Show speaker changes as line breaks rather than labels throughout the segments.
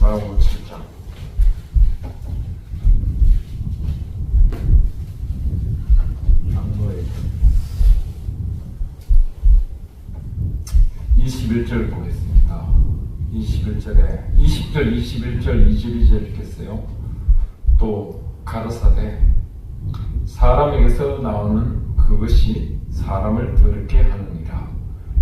마가복음 7장. 장로의 21절 보겠습니다. 21절에 20절, 21절, 22절 이렇게 써요. 또 가르사대 사람에게서 나오는 그것이 사람을 더럽게 하느니라.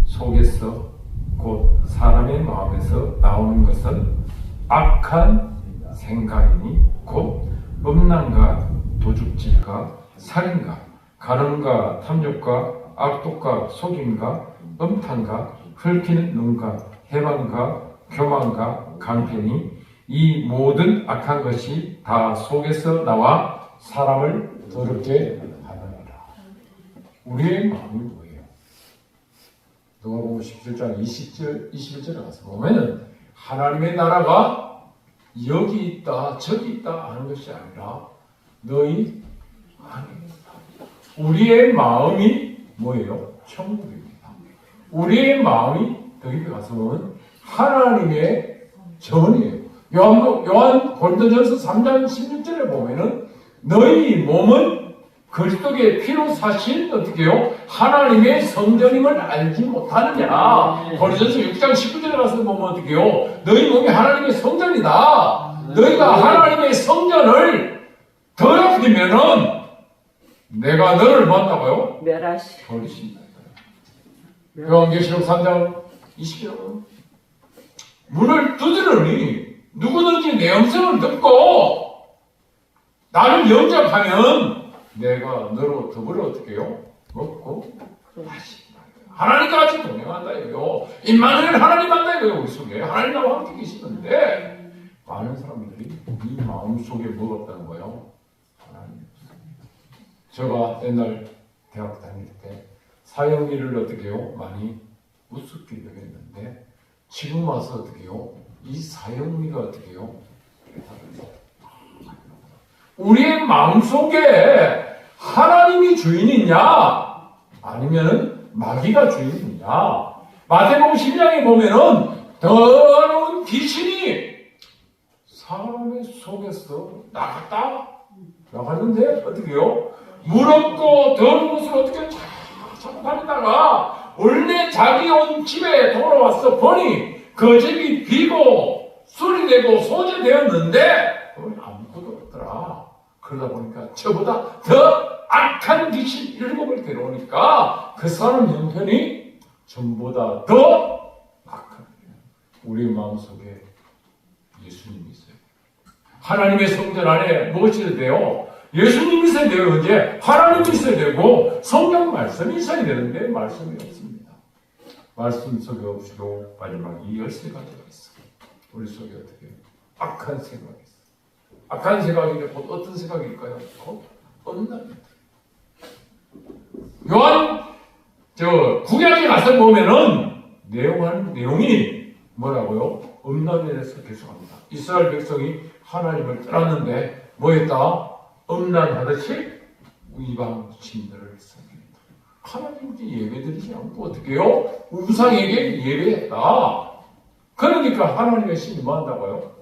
속에서 곧 사람의 마음에서 나오는 것은 악한 생각이니 곧 음란과 도둑질과 살인과 간음과 탐욕과 악독과 속임과 음탕과 헐키는 눈과 해방과 교만과 강편이 이 모든 악한 것이 다 속에서 나와 사람을 더럽게 하느니라. 우리의 마음이 뭐예요? 누가복음 17장 20절, 21절에 가서 보면은 하나님의 나라가 여기 있다 저기 있다 하는 것이 아니라 너희 안에 있다. 우리의 마음이 뭐예요? 천국입니다. 우리의 마음이 여기 가서 보면 하나님의 전이에요. 요한 고린도전서 3장 16절에 보면은 너희 몸은 그리스도의 피로 사신 어떻게요? 하나님의 성전임을 알지 못하느냐. 고린도전서 6장 19절에 가서 보면 어떻게요? 너희 몸이 하나님의 성전이다. 너희가 하나님의 성전을 더럽히면은 내가 너를 만나고요? 버리신다. 요한계시록 3장 20절 문을 두드리니 누구든지 내 음성을 듣고 나를 영접하면 내가 너로 더불어 어떻게 해요? 먹고 마신다. 하나님과 같이 동행한다 이거요. 임마누엘 하나님 한다 이거요. 우리 속에 하나님 나와 함께 계시는데 많은 사람들이 이 마음속에 뭐가 없다는 거예요? 하나님. 제가 옛날 대학 다닐 때 사형리를 어떻게 해요? 많이 우습게 여겼는데 지금 와서 어떻게 해요? 이 사형리가 어떻게 해요? 우리의 마음속에 하나님이 주인이냐 아니면 마귀가 주인이냐. 마태복음 10장에 보면은 더러운 귀신이 사람의 속에서 나갔는데 어떻게 해요? 무겁고 더러운 것을 어떻게 자꾸 다니다가 원래 자기 온 집에 돌아와서 보니 그 집이 비고 수리되고 소재되었는데 아무것도 없더라. 그러다 보니까 저보다 더 악한 귀신 7을 데려오니까 그 사람 형편이 전보다 더 악한 거예요. 우리 마음속에 예수님이 있어요. 하나님의 성전 안에 무엇이 돼요? 예수님이 있어야 돼요. 언제? 하나님이 있어야 되고 성경 말씀이 있어야 되는데 말씀이 없습니다. 말씀 속에 없이도 마지막 이 13가지가 있어. 우리 속에 어떻게 악한 생각이 있어. 악한 생각이 곧 어떤 생각일까요? 곧 음란입니다. 요한 구약에 가서 보면은 내용이 뭐라고요? 음란에 대해서 계속합니다. 이스라엘 백성이 하나님을 떠났는데 뭐했다? 음란하듯이 이방 신들을 섬깁니다. 하나님께 예배드리지 않고 어떻게 해요? 우상에게 예배했다. 그러니까 하나님의 신이 뭐 한다고요?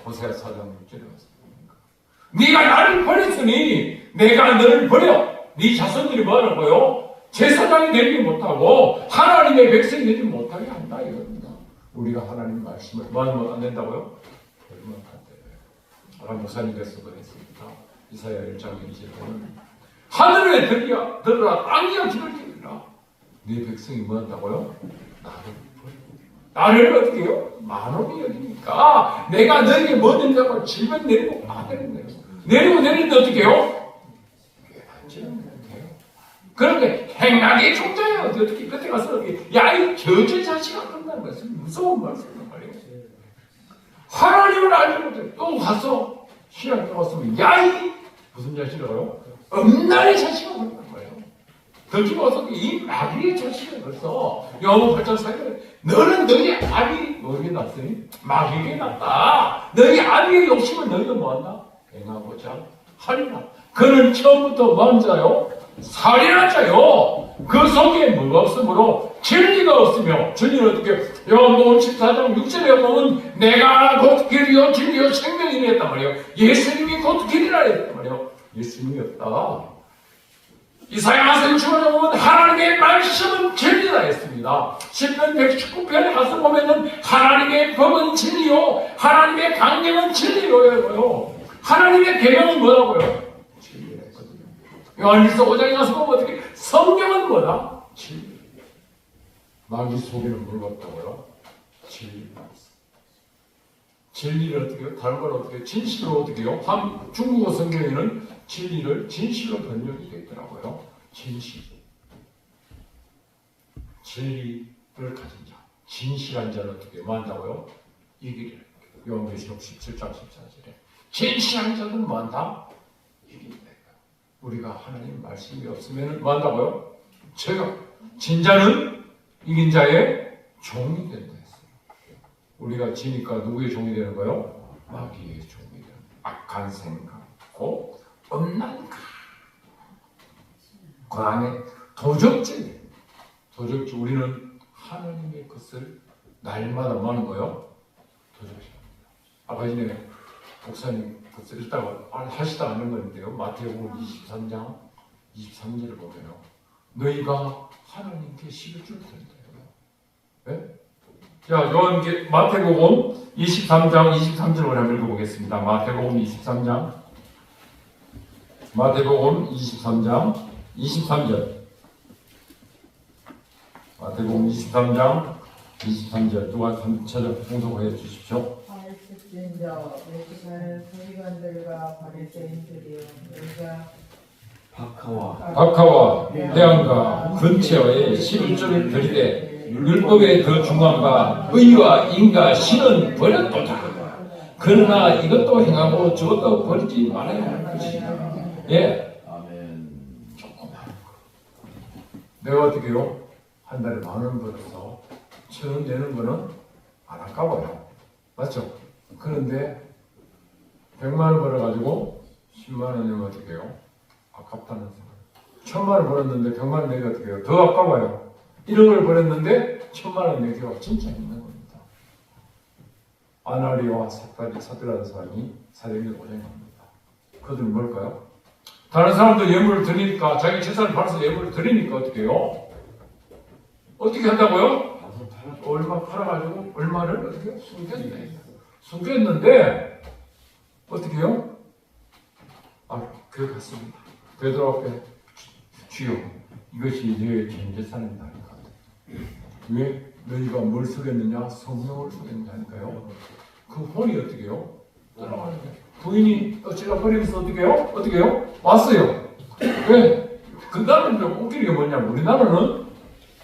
호세아 4장 6절에 왔습니다. 네가 나를 버렸으니 내가 너를 버려. 네 자손들이 뭐 하라고요? 제사장이 되지 못하고 하나님의 백성이 되지 못하게 한다 이겁니다. 우리가 하나님 말씀을 뭐 하면 안 된다고요? 버리면 안 돼요. 아까 목사님께서 그랬습니다. 이사야 1장 1절에 보면 하늘에 들으라 땅이여 기를 기울이라. 네 백성이 뭐 한다고요? 나를 어떻게 해요? 만원이 여기니까 내가 너에게 뭐 된다고 질병 내리고 내리고 내리는데 어떻게 해요? 깨닫지는 못해요. 그런데 행악의 총자야 어떻게 끝에 가서 어떻게 야이 저주 자식아 한다는 것은 무서운 말씀이란 말이에요. 하나님을 알지 못해 또 가서 신앙 들어갔으면 야이 무슨 자식이라고요? 음란의 자식아 한다는 거예요. 더 죽어서 이 마귀의 자식을 벌써 요한복음 8장 4절에 너는 너희 아비 너에게 났으니 마귀에게 났다. 너희 아비의 욕심을 너희가 뭐한다? 행하고자 하리라. 그는 처음부터 뭐 한 자요? 살인하자요. 그 속에 뭐가 없으므로 진리가 없으며, 진리는 어떻게, 요한복음 14장 6절에 보면 내가 곧 길이요 진리요 생명이라 했단 말이에요. 예수님이 곧 길이라 했단 말이에요. 예수님이 없다. 이사야서 65장에 보면 하나님의 말씀은 진리다 했습니다. 10편 119편에 가서 보면은 하나님의 법은 진리요, 하나님의 강령은 진리요예요. 하나님의 계명은 뭐라고요? 진리라 했거든요. 요한일서 5장에 가서 보면 어떻게, 성경은 뭐다? 진리. 마귀 속에는 뭘 없다고요? 진리. 진리를 어떻게 해요? 다른 걸 어떻게 해요? 진실로 어떻게 해요? 중국어 성경에는 진리를 진실로 번역이 됐더라고요. 진실. 진리를 가진 자. 진실한 자는 어떻게 뭐 한다고요? 이기리라. 요한계시록 17장 14절에. 진실한 자는 뭐 한다? 이긴다. 우리가 하나님 말씀이 없으면 뭐 한다고요? 제가 진자는 이긴 자의 종이 된다 했어요. 우리가 지니까 누구의 종이 되는 거예요? 마귀의 종이 되는 거예요. 악한 생각, 곧 음란감, 그 다음에 도적질. 우리는 하나님의 것을 날마다 뭐 하는 거예요? 도적질합니다. 아까 전에 목사님 것을 읽다가 하시다 않는 건데요. 마태복음 23장 23절을 보면요, 너희가 하나님께 11줄 드린다고요. 네? 자, 마태복음 23장 23절을 한번 읽어보겠습니다. 마태복음 23장 23절. 마태복음 23장 23절. 누가 찾아 봉독해 주십시오.
말씀드린다. 외식하는 서기관들과 바리새인들이여, 너희가
박하와 태양과 근체와의 11조를 드리되 율법에 더 중한 바 의와 인과 신은 버렸도다. 그러나 이것도 행하고 저것도 버리지 말아야 할 것이다. 예. 아멘. 조그만 거. 내가 어떻게 해요? 한 달에 10,000원 벌어서 1,000원 내는 거는 안 아까워요. 맞죠? 그런데 100만 원 벌어가지고 10만 원 내면 어떻게 해요? 아깝다는 생각. 1,000만 원 벌었는데 100만 원 내면 어떻게 해요? 더 아까워요. 1억을 벌었는데 1,000만 원 내기가 진짜 힘든 겁니다. 아나리와 사드라는 사람이 사대기를 고생합니다. 그들은 뭘까요? 다른 사람도 예물을 드리니까, 자기 재산을 팔아서 예물을 드리니까 어떻게 해요? 어떻게 한다고요? 얼마 팔아가지고 얼마를 어떻게 숨겼는데 어떻게 해요? 그거 같습니다. 베드로 앞에 주여, 이것이 내 전 재산입니다. 왜? 너희가 뭘 속였느냐? 성령을 속였느냐니까요. 그 혼이 어떻게 해요? 따라가는 거예요. 부인이 제가 버리면서 어떻게 해요? 어떻게 해요? 왔어요. 왜? 그 나라는 웃기는 게 뭐냐면, 우리나라는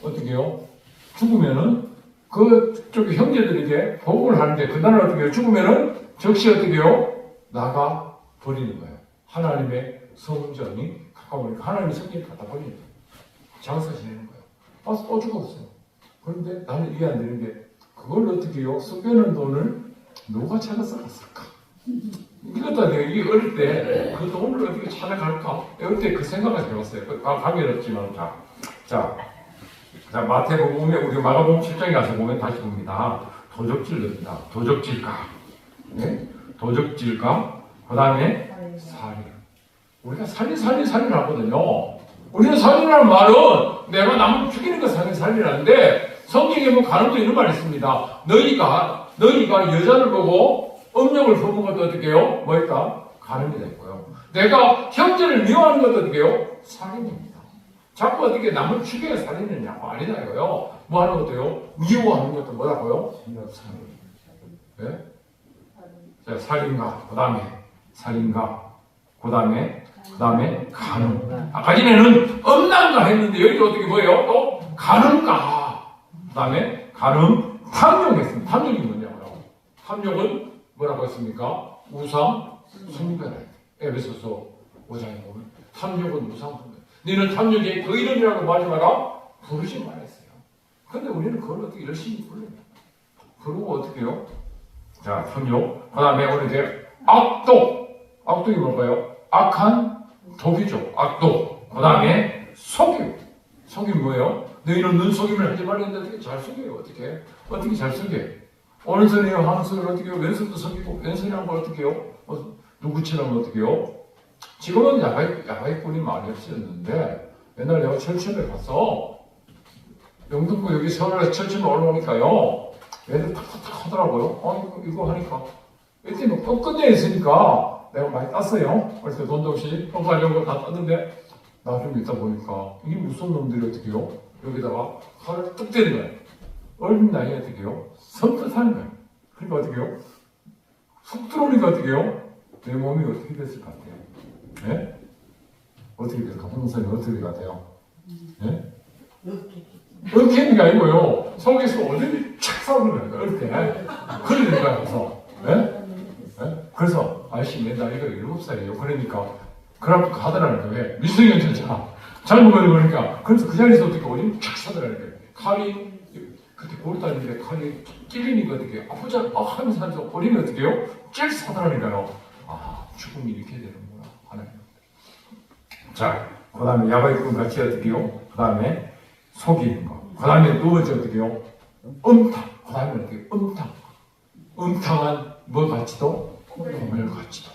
어떻게 해요? 죽으면은 그쪽 형제들에게 보복을 하는데, 그 나라는 어떻게 해요? 죽으면은 즉시 어떻게 해요? 나가 버리는 거예요. 하나님의 성전이 가까우니까 하나님의 성전이 갖다 버리는 거예요. 장사 지내는 거예요. 와서 또 죽었어요. 그런데 나는 이해 안 되는 게, 그걸 어떻게 해요? 숨겨놓은 돈을 누가 찾아서 갔을까? 이것도 내가 이게 어릴 때 그 돈을 어떻게 찾아갈까? 어릴 때 그 생각을 해봤어요. 감이 없지만, 자, 마태복음에 우리 마가복음 7장에 가서 보면 다시 봅니다. 도적질입니다. 도적질가, 네? 도적질가, 그 다음에 살인. 우리가 살인 하거든요. 우리는 살인이라는 말은 내가 남을 죽이는 거 살인하는데, 성경에 보면 가늠도 이런 말이 있습니다. 너희가 여자를 보고 음욕을 품은 것도 어떻게 해요? 뭐일까? 가늠이 됐고요. 내가 형제를 미워하는 것도 어떻게 해요? 살인입니다. 자꾸 어떻게 남을 죽여야 살인이냐고 아니다 이거요. 뭐 하는 것도요? 미워하는 것도 뭐라고요? 살인. 네? 자, 살인가, 그 다음에 살인가, 그 다음에 가늠. 아까 전에는 음란가 했는데 여기도 어떻게 뭐예요? 또 가늠가. 그 다음에 가늠, 탐욕했습니다. 탐욕이 뭐냐고요? 탐욕은 뭐라고 했습니까? 우상 숭배를. 에베소서 5장에 보면 탐욕은 우상 숭배. 너는 탐욕의 그 이름이라고 마지막에 부르지 말았어요. 근데 우리는 그걸 어떻게 열심히 불러요? 그러고 어떻게 해요? 자, 탐욕. 그 다음에 오늘 이제 악독. 악독이 뭘까요? 악한 독이죠. 악독. 그 다음에 속임. 속임 뭐예요? 너희는 눈속임을 하지 말랬는데 어떻게 잘 속여요? 어떻게 잘 속여? 오른손이요, 한손을 어떻게 해요? 왼손도 속이고, 왼손이란 걸 어떻게 해요? 누구처럼 어떻게 해요? 지금은 야바이꾼이 많이 없어졌는데, 옛날에 내가 철천에 가서, 영등포 여기 서울에 철천에 올라오니까요, 애들 탁탁탁 하더라고요. 이거 하니까. 이때 뭐 끝내에 있으니까 내가 많이 땄어요. 그래서 돈도 없이 뻥가려고 다 땄는데, 나중에 있다 보니까, 이게 무슨 놈들이 어떻게 해요? 여기다가 칼을 뚝 때리는 거예요. 어린 나이에 어떻게 해요? 선뜻하는 거예요. 그러니까 어떻게 해요? 훅 들어오니까 어떻게 해요? 내 몸이 어떻게 됐을 것 같아요? 네? 어떻게 될까? 홍선이 어떻게 같아요? 네? 이렇게 있는 게 아니고요. 속에서 어딘지 착 싸우는 거예요. 이렇게. 그러는 거예요. 그래서. 네? 네? 그래서 아저씨 내 나이가 7살이에요. 그러니까 그렇게 하더라는 거예요. 미성년 자체가. 잘못 걸리니까. 그래서 그 자리에서 어떻게 어딘지 착 사더라는 거예요. 칼이 그때 고르다니는데 칼이 찔리니까 어떻게 아프지 않아 하면서 하면서 어린이 어떻게 해요? 찔 사더라니까요. 아, 죽음이 이렇게 되는구나. 하나님. 자, 그 다음에 야바이꾼 같이 어떻게 해요? 그 다음에 속이는 거. 그 다음에 또 어떻게 해요? 음탕. 그 다음에 어떻게 해요? 음탕. 음탕한 뭐 같이도? 고멜 같이도.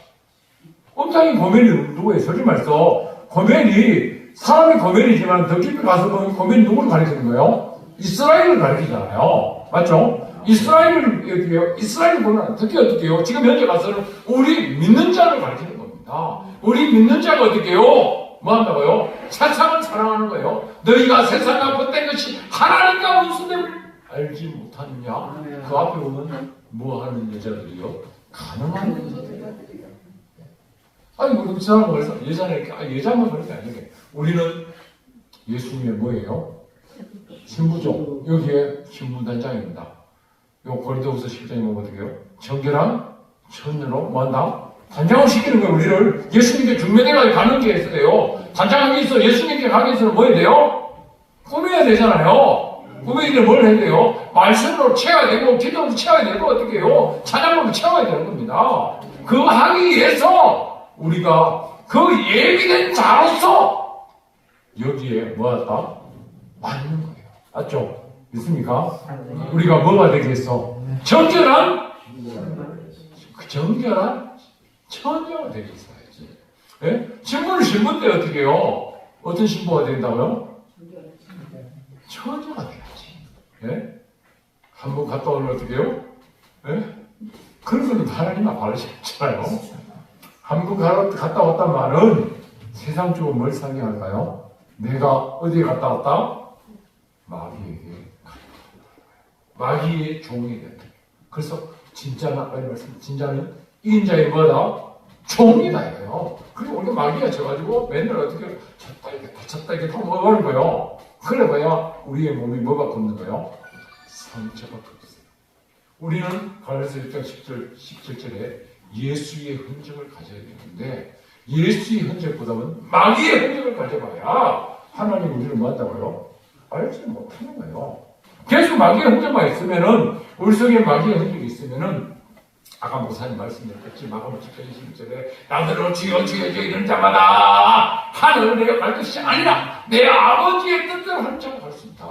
음탕이 고멜이 누구예요? 솔직히 말해서 고멜이 사람이 고멜이지만 더 깊이 가서 보면 고멜이 누구를 가리키는 거예요? 이스라엘을 가리키잖아요. 맞죠? 이스라엘을 어떻게 해요? 이스라엘을 보면 어떻게 해요? 지금 현재 가서는 우리 믿는 자를 가리키는 겁니다. 우리 믿는 자가 어떻게 해요? 뭐 한다고요? 세상을 사랑하는 거예요. 너희가 세상과 벗된 것이 하나님과 원수됨을 알지 못하느냐? 그 앞에 보면 뭐 하는 여자들이요? 가능한 여자들. 아니, 그 사람은 그래서 여자는, 여자만 그런 게 아니에요. 우리는 예수님의 뭐예요? 신부죠. 여기에 신부단장입니다. 요 고린도후서 10장에 보면 어떻게 해요? 정결한 처녀로 뭐한다? 단장을 시키는 거예요. 우리를 예수님께 중매대가 가는 게 있어요. 단장한 게 있어. 예수님께 가기 위해서는 뭐 해야 돼요? 꾸며야 되잖아요. 꾸미기를 뭘 해야 돼요? 말씀으로 채워야 되고 기도로 채워야 되고 어떻게 해요? 찬양으로 채워야 되는 겁니다. 그거 하기 위해서 우리가 그 예비된 자로서 여기에 뭐하다? 맞는 거예요. 맞죠? 믿습니까? 우리가 뭐가 되겠어? 정결한 처녀가 되겠어야지. 예? 신부는 신부인데 어떻게 해요? 어떤 신부가 된다고요? 처녀가 돼야지. 예? 한번 갔다 오면 어떻게 해요? 예? 그런 거는 하나님 바르셨잖아요. 한번 갔다 왔단 말은 세상 쪽은 뭘 상징할까요? 내가 어디에 갔다 왔다? 마귀에게 마귀의 종이 된다. 그래서 진짜는 인자의 뭐다? 종이다 이거요. 그리고 우리가 마귀가 져가지고 맨날 어떻게 쳤다 이렇게 뭐 하는 거예요. 그래봐야 우리의 몸이 뭐가 걷는 거예요? 상처가 걷어요. 우리는 갈라디아서 1장 17절에 예수의 흔적을 가져야 되는데 예수의 흔적보다는 마귀의 흔적을 가져봐야 하나님 우리를 뭐 한다고요? 알지 못하는 거예요. 계속 마귀의 흔적만 있으면은, 우리 속에 마귀의 흔적이 있으면은, 아까 목사님 말씀드렸겠지, 마가복음 10장 21절에, 나더러 주여 주여 주여 이런 자마다 하늘을 내려갈 것이 아니라, 내 아버지의 뜻대로 하는 자가 갈 수 있다.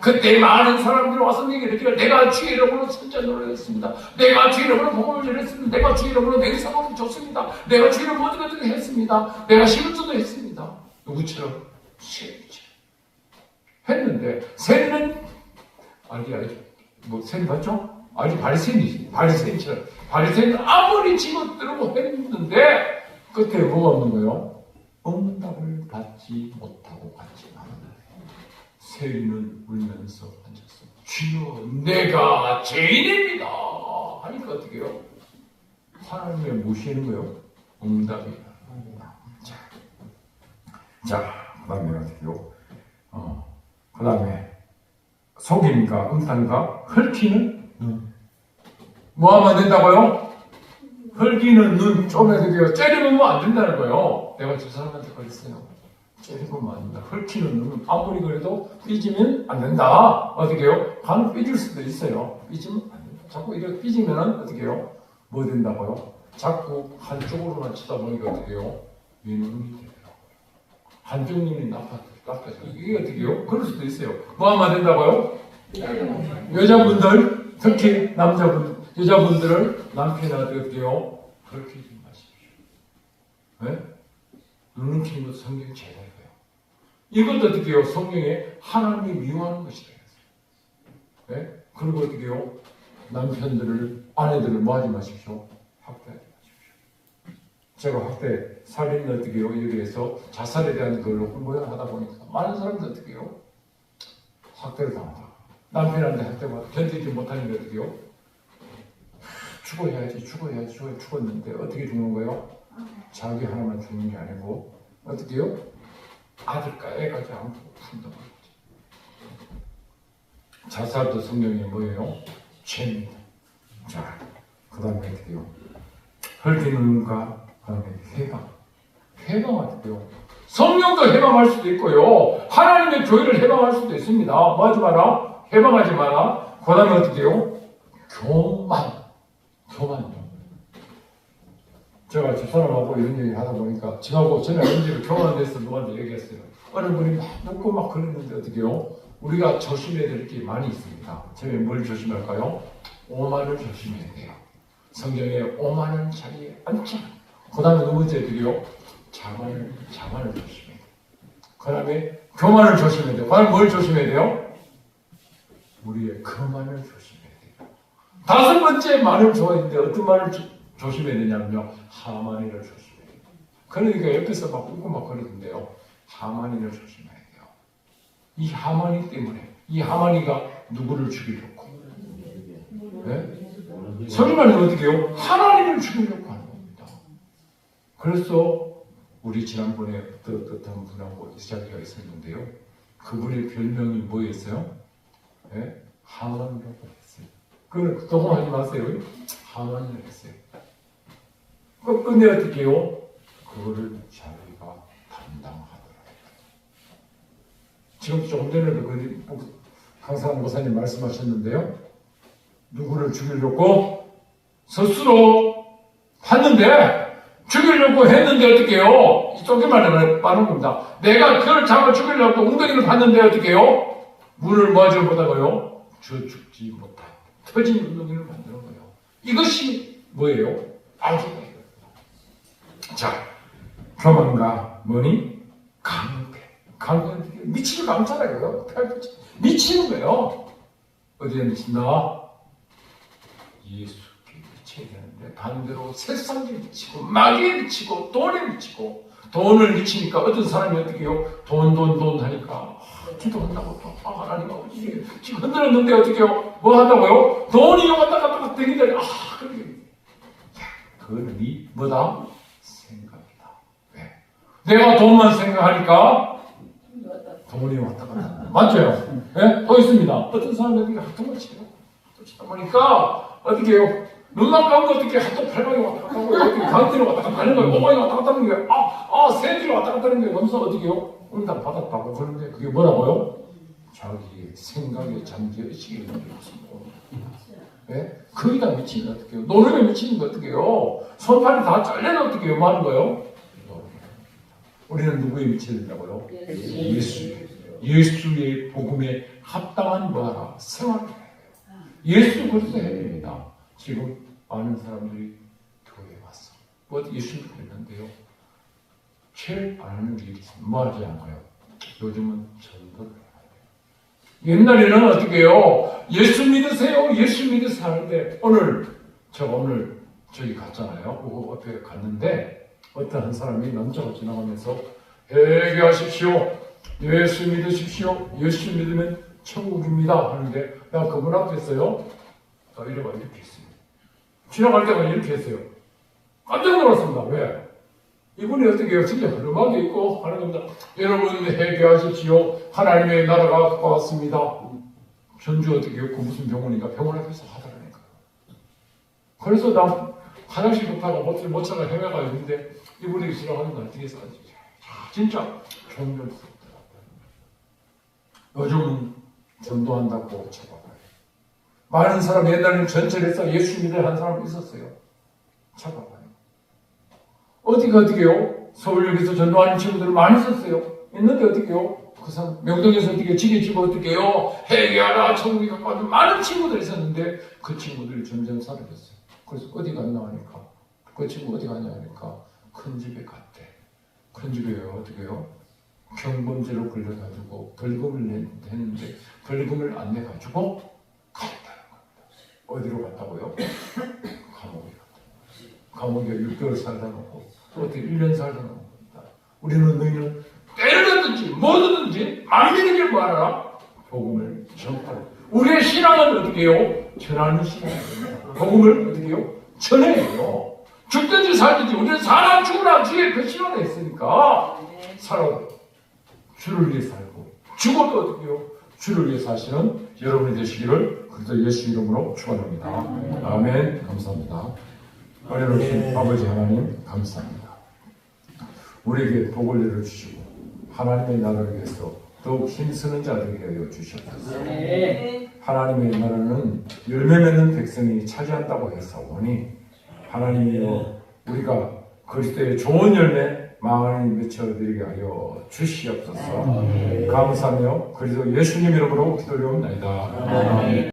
그때 많은 사람들이 와서 내게 이르기를, 내가 주의 이름으로 선전을 했습니다. 내가 주의 이름으로 복음을 전했습니다. 내가 주의 이름으로 맹세를 줬습니다. 내가 주의 이름으로 어떻게 했습니다. 내가 시루트도 했습니다. 누구처럼? 세리처럼. 했는데 세리는 알지 뭐 세리 봤죠? 알지 바리새인이지. 바리새인은 아무리 집어들고 했는데 끝에 뭐가 없는 거예요? 응답을 받지 못하고 갔지만 세리는 울면서 앉았어. 주여 내가 죄인입니다 하니까 어떻게 해요? 하나님의 무시하는 거예요? 응답이야. 자 그 다음에 어떻게 해요? 그 다음에 속임과 음탕과 헐키는 눈. 뭐 하면 안 된다고요? 헐기는 눈. 좀 어떻게 째려보면 안 된다는 거예요. 내가 저 사람한테 그랬어요. 째려보면 안 된다. 헐키는 눈은 아무리 그래도 삐지면 안 된다. 어떻게 해요? 간은 삐질 수도 있어요. 삐지면 안 된다. 자꾸 이렇게 삐지면 어떻게 해요? 뭐 된다고요? 자꾸 한쪽으로만 쳐다보니까 어떻게 해요? 이 눈이 돼요. 한정님이 낚아서 이게 어떻게요? 그럴 수도 있어요. 뭐 하면 된다고요? 여자분들, 특히 여자분들을 남편한테 어때요? 그렇게 좀 마십시오. 네? 눈을 키는 것도 성경이 제일 해요. 이것도 어떻게 해요? 성경에 하나님이 미워하는 것이다. 네? 그리고 어떻게 해요? 남편들을, 아내들을 뭐 하지 마십시오? 학대하지 마십시오. 제가 학대, 살인을 어떻게 해요? 여기에서 자살에 대한 걸로 공부를 하다 보니까 많은 사람들 어떻게 해요? 학대를 당한다. 남편한테 학대받아 견디지 못하는 게 어떻게 해요? 죽었는데 어떻게 죽는 거예요? 자기 하나만 죽는 게 아니고 어떻게 해요? 아들과 애까지 안고 푼다고 했죠. 자살도 성경에 뭐예요? 죄입니다. 자, 그 다음에 어떻게 해요? 헐기는 눈과 그 다음에 해방 어떻게 해요? 성령도 해방할 수도 있고요. 하나님의 교회를 해방할 수도 있습니다. 뭐 하지 마라? 해방하지 마라. 그 다음에 어떻게 해요? 교만요. 제가 집사람하고 이런 얘기 하다 보니까 저하고 전에 언제를 교만해서 누구한테 얘기했어요. 어느 분이 막 묻고 막 그랬는데 어떻게 해요? 우리가 조심해야 될 게 많이 있습니다. 저희 뭘 조심할까요? 오만을 조심해야 돼요. 성경에 오만은 자리에 앉지 않아요. 그 다음에 두 번째 어떻게요? 자만을 조심해야 돼요. 그 다음에 교만을 조심해야 돼요. 그 다음에 뭘 조심해야 돼요? 우리의 거만을 조심해야 돼요. 다섯 번째 말을 좋아했는데 어떤 말을 조심해야 되냐면요. 하만이를 조심해야 돼요. 그러니까 옆에서 막 웃고 막 그러던데요. 하만이를 조심해야 돼요. 이 하만이 때문에 이 하만이가 누구를 죽이려고? 네? 서기관은 어떻게 해요? 하나님을 죽이려고 하는 겁니다. 그래서 우리 지난번에 어떤 분하고 이야기가 있었는데요. 그분의 별명이 뭐였어요? 네? 하만이라고 했어요. 그걸 동원하지 마세요. 하만이라고 했어요. 끝내 어떻게 해요? 그거를 자기가 담당하더라. 지금 조금 전에도 강사한 목사님 말씀하셨는데요. 누구를 죽이려고 스스로 봤는데 죽이려고 했는데 어떻게 해요? 쫓기만 빠는 겁니다. 내가 그걸 잡아 죽이려고 웅덩이를 봤는데 어떻게 해요? 문을 맞아 보다가요. 저 죽지 못한 터진 웅덩이를 만드는 거예요. 이것이 뭐예요? 알겠다. 자, 교만과 뭐니? 강패. 미치는 강자라고요. 미치는 거예요. 어디에 미친다? 예수께 미쳐야 되는데 반대로 세상에 미치고 마귀에 미치고 돈에 미치고 돈을 미치니까 어떤 사람이 어떻게 해요? 돈 하니까 기도한다고 또 하나님 아버지 지금 흔들었는데 어떻게 해요? 뭐 한다고요? 돈이 왔다 갔다 되기다니 그래. 그거는 뭐다? 생각이다. 왜? 내가 돈만 생각하니까 돈이 왔다 갔다. 맞죠? 네? 또 있습니다. 어떤 사람들이 돈을 치고 또 치다 보니까 어떻게 해요? 눈만 감고 어떻게 또 팔방이 왔다 갔다 하고 어떻게 강대로 왔다 갔다 하는 거예요. 오방이 왔다 갔다 하는 거예요. 새들이 왔다 갔다 하는 거예요. 그러면서 어떻게 해요? 응답 받았다고 그러는데 그게 뭐라고요? 자기의 생각에 잠겨 있게 되는 것입니다. 네? 거기다 미치면 어떻게 해요? 노름에 미치는 거 어떻게 해요? 손팔이 다 잘려서 어떻게 해요? 뭐 하는 거예요? 우리는 누구에 미쳐야 된다고요? 예수의 복음에 합당한 뭐하라? 생활을 해야 돼요. 예수 그리스도 해야 됩니다. 지금 많은 사람들이 교회에 왔어. 뭐 예수 믿는데요. 제일 안 하는 게 있습니다. 뭐 하지 않아요? 요즘은 전도를 해야 돼요. 옛날에는 어떻게 해요? 예수 믿으세요. 예수 믿으세요 하는데 제가 오늘 저기 갔잖아요. 그 앞에 갔는데 어떤 한 사람이 남자가 지나가면서 회개하십시오. 예수 믿으십시오. 예수 믿으면 천국입니다. 하는데 나 그분 앞에서요. 이래봐 이렇게 했어요. 지나갈 때가 이렇게 했어요. 깜짝 놀랐습니다. 왜? 이분이 어떻게 해요? 진짜 흐름하게 있고 하는 겁니다. 여러분 회개하십시오. 하나님의 나라가 가까웠습니다. 전주 어떻게 해요? 그 무슨 병원인가? 병원 앞에서 하더라니까요. 그래서 나 화장실 급하고 못 찾아 헤매가 있는데 이분이 지나가는 날 뒤에서 진짜 존경스럽더라고요. 요즘은 전도한다고 쳐봐봐요. 많은 사람 옛날에는 전철에서 예수 믿을 한 사람 있었어요. 쳐봐봐요. 어떻게 해요? 서울역에서 전도하는 친구들 많이 있었어요. 했는데 어떻게요? 그 사람 명동에서 어떻게 지게지고 어떻게요? 회개하라 천국이 가까워서 많은 친구들이 있었는데 그 친구들이 점점 사라졌어요. 그래서 어디 갔나 하니까 그 친구 어디 갔냐 하니까 큰 집에 갔대. 큰 집에요. 어떻게요? 경범죄로 걸려가지고 벌금을 냈는데 벌금을 안 내가지고 갔다는 겁니다. 어디로 갔다고요? 감옥에 갔다. 감옥에 6개월 살다 놓고 또 어떻게 1년 살다 놓은 겁니다. 우리는 너희는 때려든지 뭐든지 만민에게 말하라. 복음을 전하라. 우리의 신앙은 어떻게 해요? 전하는 신앙입니다. 복음을 어떻게 해요? 전해요. 죽든지 살든지 우리는 사람 죽으나 주의 그 신앙에 있으니까 살아도 주를 위해 살고 죽어도 어떻게 해요? 주를 위해 사시는 여러분이 되시기를 그리스도 예수 이름으로 축원합니다. 아멘. 감사합니다. 어려우신 아버지 하나님 감사합니다. 우리에게 복을 내려주시고 하나님의 나라를 위해서 더욱 힘쓰는 자들이 되어 주셨습니다. 하나님의 나라는 열매 맺는 백성이 차지한다고 했사오니 하나님이여 우리가 그리스도의 좋은 열매 많이 맺혀드리게 하여 주시옵소서. 감사하며 그리스도 예수님 이름으로 기도드리옵나이다.